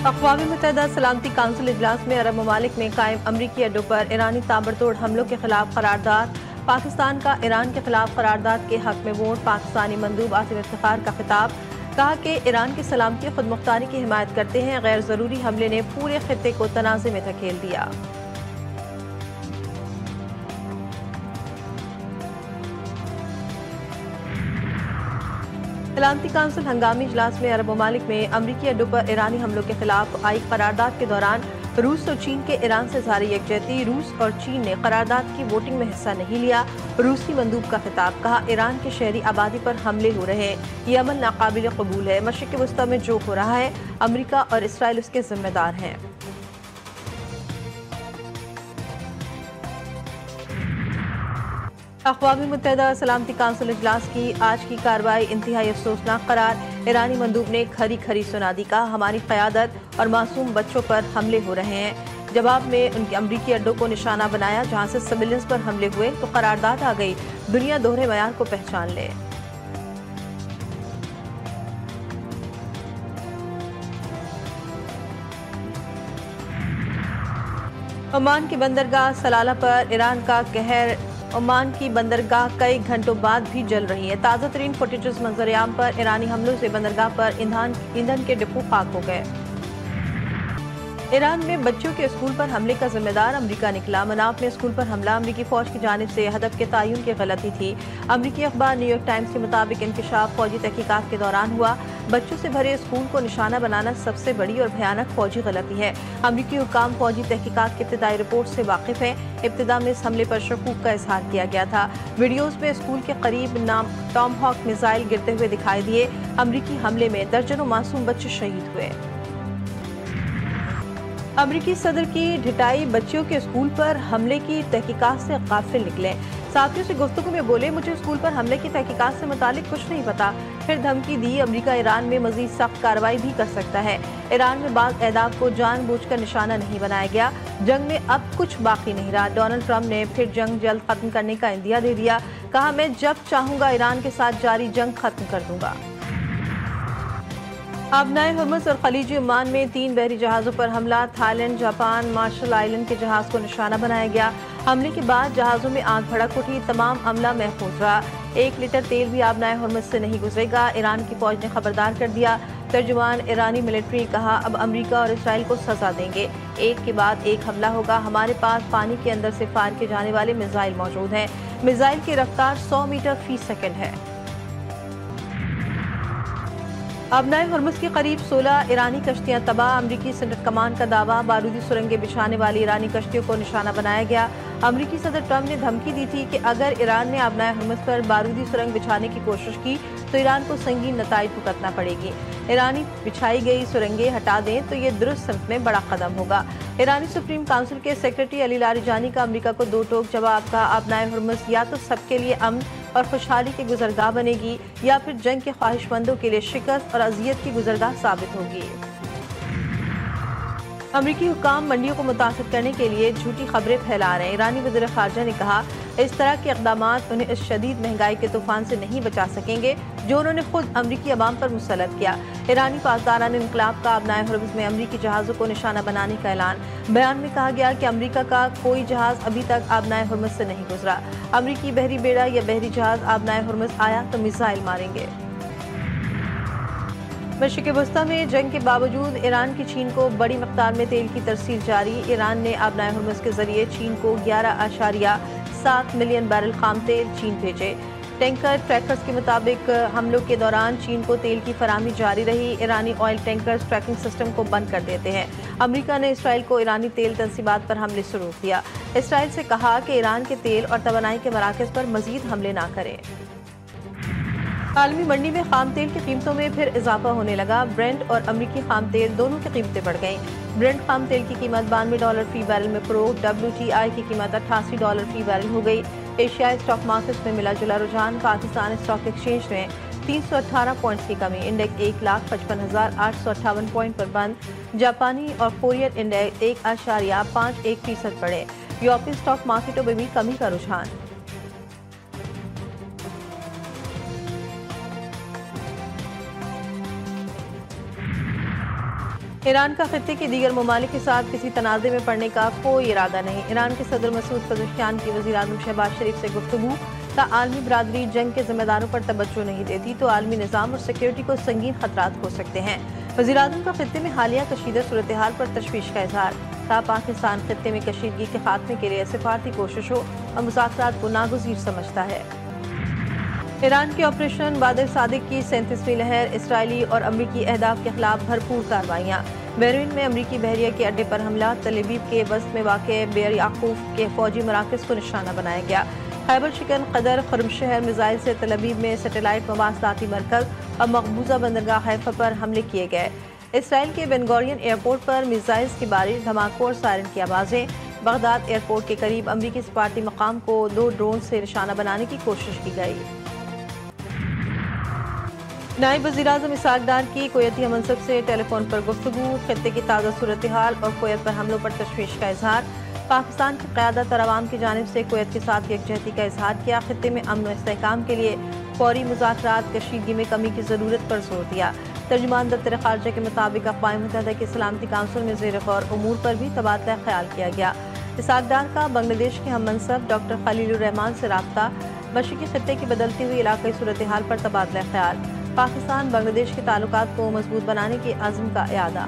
اقوام متحدہ سلامتی کونسل اجلاس میں عرب ممالک میں قائم امریکی اڈوں پر ایرانی تابڑتوڑ حملوں کے خلاف قرارداد، پاکستان کا ایران کے خلاف قرارداد کے حق میں ووٹ، پاکستانی مندوب عاصم افتخار کا خطاب، کہا کہ ایران کی سلامتی خود مختاری کی حمایت کرتے ہیں، غیر ضروری حملے نے پورے خطے کو تنازع میں دھکیل دیا۔ سلامتی کونسل ہنگامی اجلاس میں عرب ممالک میں امریکی اڈوں پر ایرانی حملوں کے خلاف آئی قرارداد کے دوران روس اور چین کے ایران سے ظاہر یکجہتی، روس اور چین نے قرارداد کی ووٹنگ میں حصہ نہیں لیا، روسی مندوب کا خطاب، کہا ایران کے شہری آبادی پر حملے ہو رہے ہیں، یہ عمل ناقابل قبول ہے، مشرق وسطی میں جو ہو رہا ہے امریکہ اور اسرائیل اس کے ذمہ دار ہیں۔ اقوام متحدہ سلامتی کونسل اجلاس کی آج کی کارروائی انتہائی افسوسناک قرار، ایرانی مندوب نے کھری کھری سنا دی، کہا ہماری قیادت اور معصوم بچوں پر حملے ہو رہے ہیں، جواب میں ان کے امریکی اڈوں کو نشانہ بنایا جہاں سے سویلنس پر حملے ہوئے تو قرارداد آ گئی، دنیا دوہرے معیار کو پہچان لے۔ عمان کی بندرگاہ سلالہ پر ایران کا قہر، عمان کی بندرگاہ کئی گھنٹوں بعد بھی جل رہی ہے، تازہ ترین فوٹیجز منظر عام پر ایرانی حملوں سے بندرگاہ پر ایندھن کے ڈپو خاک ہو گئے۔ ایران میں بچوں کے اسکول پر حملے کا ذمہ دار امریکہ نکلا، مناف میں اسکول پر حملہ امریکی فوج کی جانب سے ہدف کے تعین کی غلطی تھی، امریکی اخبار نیو یارک ٹائمز کے مطابق انکشاف فوجی تحقیقات کے دوران ہوا، بچوں سے بھرے اسکول کو نشانہ بنانا سب سے بڑی اور بھیانک فوجی غلطی ہے، امریکی حکام فوجی تحقیقات کی ابتدائی رپورٹ سے واقف ہیں، ابتدا میں اس حملے پر شکوک کا اظہار کیا گیا تھا، ویڈیوز میں اسکول کے قریب ٹام ہاک میزائل گرتے ہوئے دکھائی دیے، امریکی حملے میں درجنوں معصوم بچے شہید ہوئے۔ امریکی صدر کی ڈھٹائی، بچیوں کے اسکول پر حملے کی تحقیقات سے غافل نکلے، ساتھیوں سے گفتگو میں بولے مجھے اسکول پر حملے کی تحقیقات سے متعلق کچھ نہیں پتا، پھر دھمکی دی امریکہ ایران میں مزید سخت کارروائی بھی کر سکتا ہے، ایران میں بعض اہداف کو جان بوجھ کر نشانہ نہیں بنایا گیا، جنگ میں اب کچھ باقی نہیں رہا، ڈونلڈ ٹرمپ نے پھر جنگ جلد ختم کرنے کا عندیہ دے دیا، کہا میں جب چاہوں گا ایران کے ساتھ جاری جنگ ختم کر دوں گا۔ آبنائے ہرمز اور خلیج عمان میں 3 بحری جہازوں پر حملہ، Thailand, Japan, Marshall island کے جہاز کو نشانہ بنایا گیا، حملے کے بعد جہازوں میں آگ بھڑک اٹھی، تمام عملہ محفوظ رہا، 1 لیٹر تیل بھی آبنائے ہرمز سے نہیں گزرے گا، ایران کی فوج نے خبردار کر دیا، ترجمان ایرانی ملٹری نے کہا اب امریکہ اور اسرائیل کو سزا دیں گے، ایک کے بعد ایک حملہ ہوگا، ہمارے پاس پانی کے اندر سے فائر کیے جانے والے میزائل موجود ہیں، میزائل کی رفتار 100 میٹر فی سیکنڈ ہے۔ آبنائے ہرمز کے قریب 16 ایرانی کشتیاں تباہ، امریکی سینٹرل کمانڈ کا دعویٰ، بارودی سرنگیں بچھانے والی ایرانی کشتیوں کو نشانہ بنایا گیا، امریکی صدر ٹرمپ نے دھمکی دی تھی کہ اگر ایران نے آبنائے ہرمز پر بارودی سرنگ بچھانے کی کوشش کی تو ایران کو سنگین نتائج بھگتنا پڑے گی، ایرانی بچھائی گئی سرنگیں ہٹا دیں تو یہ درست سمت میں بڑا قدم ہوگا، ایرانی سپریم کونسل کے سیکرٹری علی لاریجانی کا امریکہ کو 2 ٹوک جواب، کا آبنائے ہرمز یا تو سب کے لیے امن اور خوشحالی کی گزرگاہ بنے گی یا پھر جنگ کے خواہش مندوں کے لیے شکست اور اذیت کی گزرگاہ ثابت ہوگی۔ امریکی حکام منڈیوں کو متاثر کرنے کے لیے جھوٹی خبریں پھیلا رہے ہیں، ایرانی وزیر خارجہ نے کہا اس طرح کے اقدامات انہیں اس شدید مہنگائی کے طوفان سے نہیں بچا سکیں گے جو انہوں نے خود امریکی عوام پر مسلط کیا، ایرانی پاسداران انقلاب کا آبنائے ہرمز میں امریکی جہازوں کو نشانہ بنانے کا اعلان، بیان میں کہا گیا کہ امریکہ کا کوئی جہاز ابھی تک آبنائے ہرمز سے نہیں گزرا، امریکی بحری بیڑا یا بحری جہاز آبنائے ہرمز آیا تو میزائل ماریں گے۔ مشرق وسطی میں جنگ کے باوجود ایران کی چین کو بڑی مقدار میں تیل کی ترسیل جاری، ایران نے آبنائے ہرمز کے ذریعے چین کو 11.7 ملین بیرل خام تیل چین بھیجے، ٹینکر ٹریکرز کے مطابق حملوں کے دوران چین کو تیل کی فراہمی جاری رہی، ایرانی آئل ٹینکرز ٹریکنگ سسٹم کو بند کر دیتے ہیں، امریکہ نے اسرائیل کو ایرانی تیل تنصیبات پر حملے سے روک دیا، اسرائیل سے کہا کہ ایران کے تیل اور توانائی کے مراکز پر مزید حملے نہ کرے۔ عالمی منڈی میں خام تیل کی قیمتوں میں پھر اضافہ ہونے لگا، برنٹ اور امریکی خام تیل دونوں کی قیمتیں بڑھ گئیں، برنٹ خام تیل کی قیمت $92 فی بیرل میں فروخت، WTI کی قیمت $88 فی بیرل ہو گئی، ایشیائی اسٹاک مارکیٹس میں ملا جلا رجحان، پاکستان اسٹاک ایکسچینج میں 318 پوائنٹس کی کمی، انڈیکس 1,55,858 پوائنٹ پر بند، جاپانی اور کورین انڈیکس 1.51% بڑھے، یورپی اسٹاک مارکیٹوں میں بھی کمی کا رجحان۔ ایران کا خطے کے دیگر ممالک کے ساتھ کسی تنازع میں پڑنے کا کوئی ارادہ نہیں۔ ایران کے صدر مسعود پزشکیان کی وزیر اعظم شہباز شریف سے گفتگو۔ عالمی برادری جنگ کے ذمہ داروں پر توجہ نہیں دیتی تو عالمی نظام اور سیکیورٹی کو سنگین خطرات ہو سکتے ہیں۔ وزیر اعظم کا خطے میں حالیہ کشیدہ صورتحال پر تشویش کا اظہار۔ پاکستان خطے میں کشیدگی کے خاتمے کے لیے سفارتی کوششوں اور مذاکرات کو ناگزیر سمجھتا ہے۔ ایران کے آپریشن بادر صادق کی 37ویں لہر، اسرائیلی اور امریکی اہداف کے خلاف بھرپور کارروائیاں۔ بیروین میں امریکی بحریہ کے اڈے پر حملہ، تل ابیب کے وسط میں واقع بیر یعقوب کے فوجی مراکز کو نشانہ بنایا گیا۔ خیبر شکن قدر خرم شہر میزائل سے تل ابیب میں سیٹلائٹ مواصلاتی مرکز اور مقبوضہ بندرگاہ حیفا پر حملے کیے گئے۔ اسرائیل کے بن گورین ایئرپورٹ پر میزائلز کی بارش، دھماکوں اور سائرن کی آوازیں۔ بغداد ایئرپورٹ کے قریب امریکی سفارتی مقام کو 2 ڈرون سے نشانہ بنانے کی کوشش کی گئی۔ نائب وزیر اعظم اسحاق ڈار کی کویتی منصب سے ٹیلی فون پر گفتگو، خطے کی تازہ صورتحال اور کویت پر حملوں پر تشویش کا اظہار۔ پاکستان کی قیادت اور عوام کی جانب سے کویت کے ساتھ یکجہتی کا اظہار کیا، خطے میں امن و استحکام کے لیے فوری مذاکرات، کشیدگی میں کمی کی ضرورت پر زور دیا۔ ترجمان دفتر خارجہ کے مطابق اقوام متحدہ کی سلامتی کونسل میں زیر غور امور پر بھی تبادلہ خیال کیا گیا۔ اسحاق ڈار کا بنگلہ دیش کے ہم منصب ڈاکٹر خلیل الرحمان سے رابطہ، مشرقی خطے کی بدلتی ہوئی علاقائی صورتحال پر تبادلہ خیال، پاکستان بنگلہ دیش کے تعلقات کو مضبوط بنانے کے عزم کا اعادہ۔